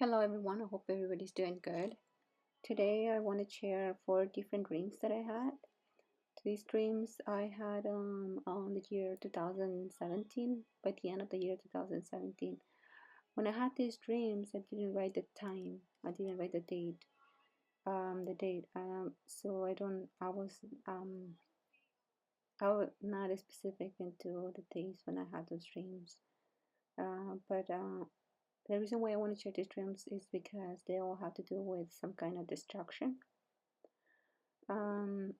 Hello everyone, I hope everybody's doing good. Today I want to share 4 different dreams that I had. These dreams I had on the year 2017, by the end of the year 2017. When I had these dreams, I didn't write the time, I didn't write the date. So I was not specific into the days when I had those dreams. But the reason why I want to share these dreams is because they all have to do with some kind of destruction. Um,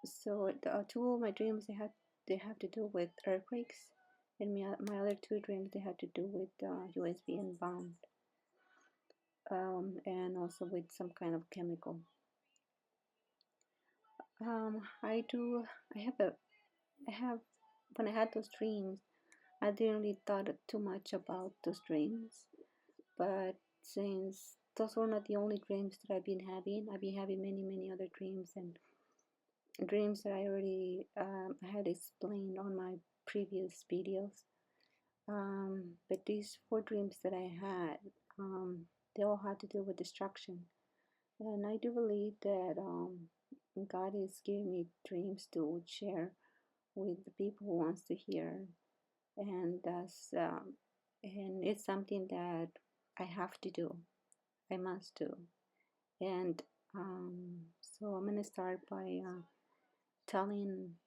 so the two of my dreams they have to do with earthquakes, and my other two dreams they have to do with USB and bomb, and also with some kind of chemical. I do. I have. When I had those dreams, I didn't really thought too much about those dreams, but since those were not the only dreams that I've been having many other dreams and dreams that I already had explained on my previous videos. But these 4 dreams that I had, they all had to do with destruction. And I do believe that God is giving me dreams to share with the people who wants to hear, and and it's something that I have to do. I must do. And so I'm gonna start by telling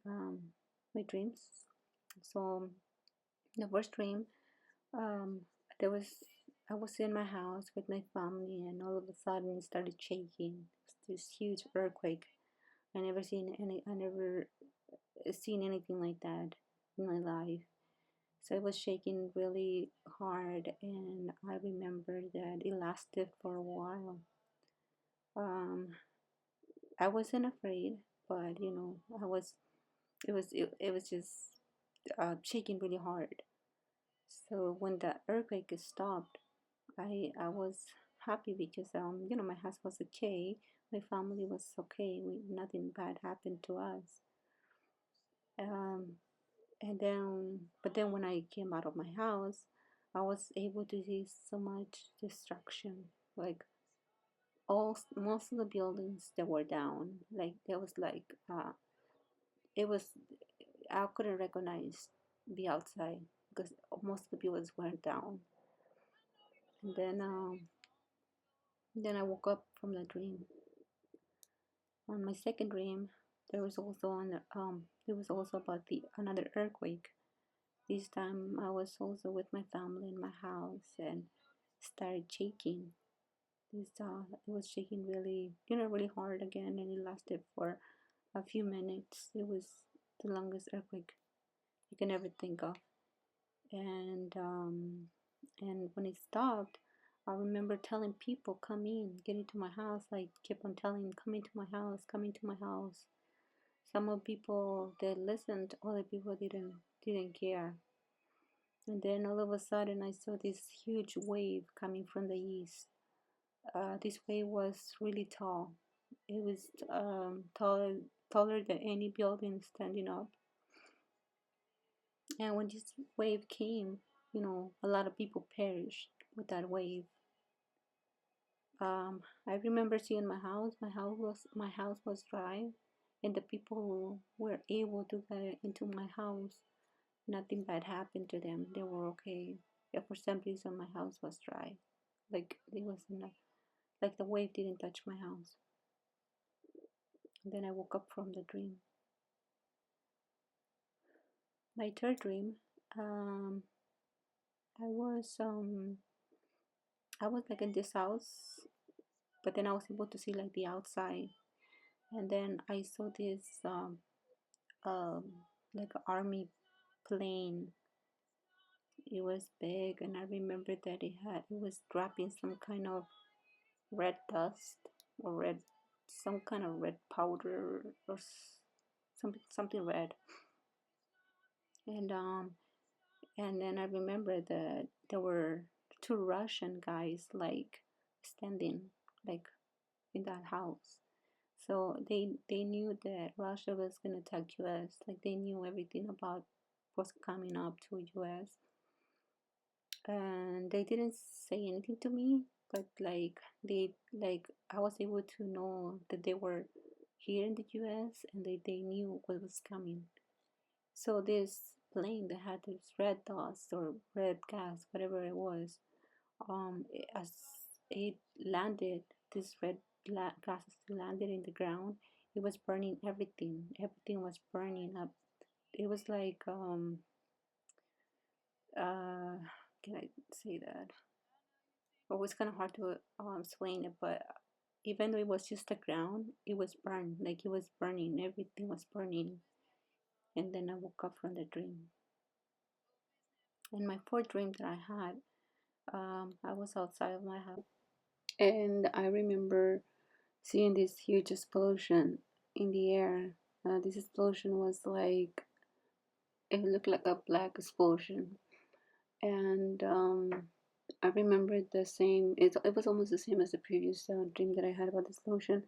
um, my dreams. So the first dream, um, there was I was in my house with my family, and all of a sudden it started shaking. It was this huge earthquake. I never seen anything like that in my life. So it was shaking really hard, and I remember that it lasted for a while. Um, I wasn't afraid, but I was. It was just shaking really hard. So when the earthquake stopped, I was happy because my house was okay, my family was okay, nothing bad happened to us. Um, and then but then when I came out of my house, I was able to see so much destruction, like all most of the buildings that were down, like there was like it was I couldn't recognize the outside because most of the buildings were down. And then I woke up from the dream. On my second dream, there was also about the another earthquake. This time I was also with my family in my house and started shaking. It was shaking really, really hard again, and it lasted for a few minutes. It was the longest earthquake you can ever think of. And and when it stopped, I remember telling people, "Come in, get into my house." I kept on telling, "Come into my house, come into my house." Some of people they listened, other people didn't care. And then all of a sudden, I saw this huge wave coming from the east. This wave was really tall. It was taller than any building standing up. And when this wave came, a lot of people perished with that wave. I remember seeing my house was dry, and the people who were able to get into my house, nothing bad happened to them. They were okay. Yeah, for some reason, my house was dry, like it was enough, like the wave didn't touch my house. And then I woke up from the dream. My third dream, um, I was um, I was like in this house, but then I was able to see like the outside, and then I saw this like an army plane. It was big, and I remember that it was dropping some kind of red dust or some kind of red powder or something red. And and then I remember that there were 2 Russian guys like standing like in that house. So they knew that Russia was gonna attack US. Like they knew everything about what's coming up to US. and they didn't say anything to me, but like I was able to know that they were here in the US and they knew what was coming. So this plane that had this red dust or red gas, whatever it was, as it landed, this red gases landed in the ground. It was burning everything. Everything was burning up. It was like can I say that? It was kind of hard to explain it, but even though it was just the ground, it was burned. Like it was burning. Everything was burning. And then I woke up from the dream. And my fourth dream that I had, I was outside of my house, and I remember seeing this huge explosion in the air. This explosion was like, it looked like a black explosion, and I remember the same. It was almost the same as the previous dream that I had about the explosion.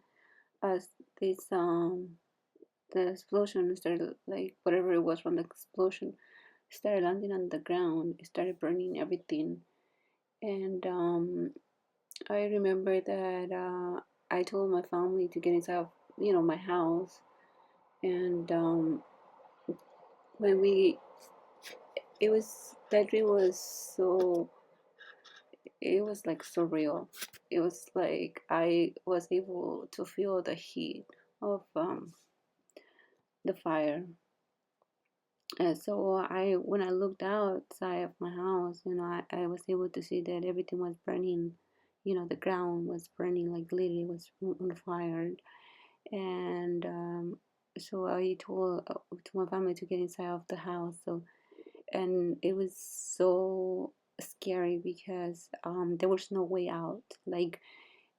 As this the explosion started, like whatever it was from the explosion started landing on the ground. It started burning everything, and I remember that I told my family to get inside of my house, and when we it was that dream was so it was like surreal. It was like I was able to feel the heat of the fire. And so when I looked outside of my house, I was able to see that everything was burning. The ground was burning, like literally was on fire. And so I told to my family to get inside of the house. So, and it was so scary because there was no way out. Like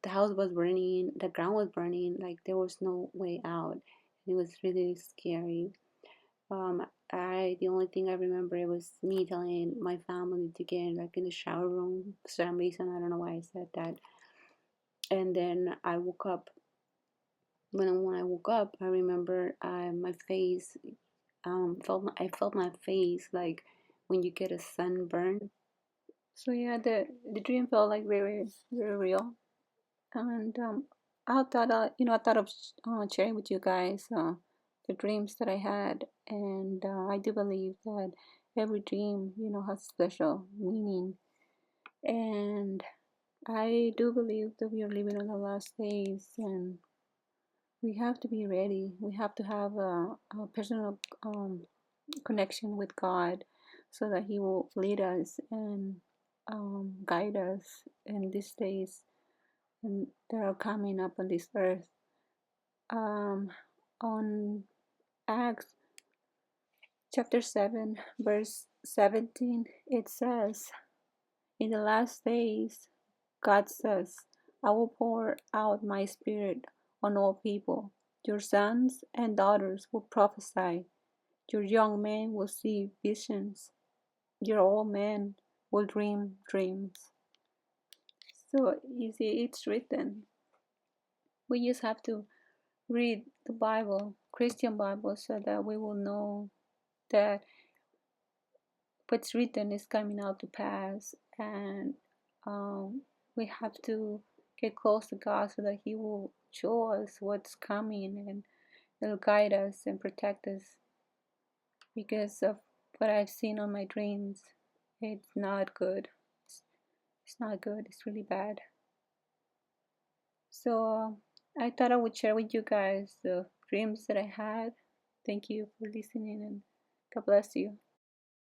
the house was burning, the ground was burning, like there was no way out. It was really scary. The only thing I remember it was me telling my family to get like in the shower room for some reason. I don't know why I said that. And then I woke up. When I woke up, I remember my face I felt my face like when you get a sunburn. So yeah, the dream felt like very very real. And I thought of sharing with you guys the dreams that I had, and I do believe that every dream, has special meaning, and I do believe that we are living on the last days, and we have to be ready. We have to have a personal connection with God, so that He will lead us and guide us in these days and that are coming up on this earth. um, on Acts chapter 7, verse 17, it says, in the last days, God says, I will pour out my spirit on all people. Your sons and daughters will prophesy. Your young men will see visions. Your old men will dream dreams. So you see, it's written. We just have to read the Bible, Christian Bible, so that we will know that what's written is coming out to pass, and we have to get close to God so that He will show us what's coming and He'll guide us and protect us. Because of what I've seen on my dreams, it's not good. It's not good. It's really bad. So I thought I would share with you guys the dreams that I had. Thank you for listening, and God bless you.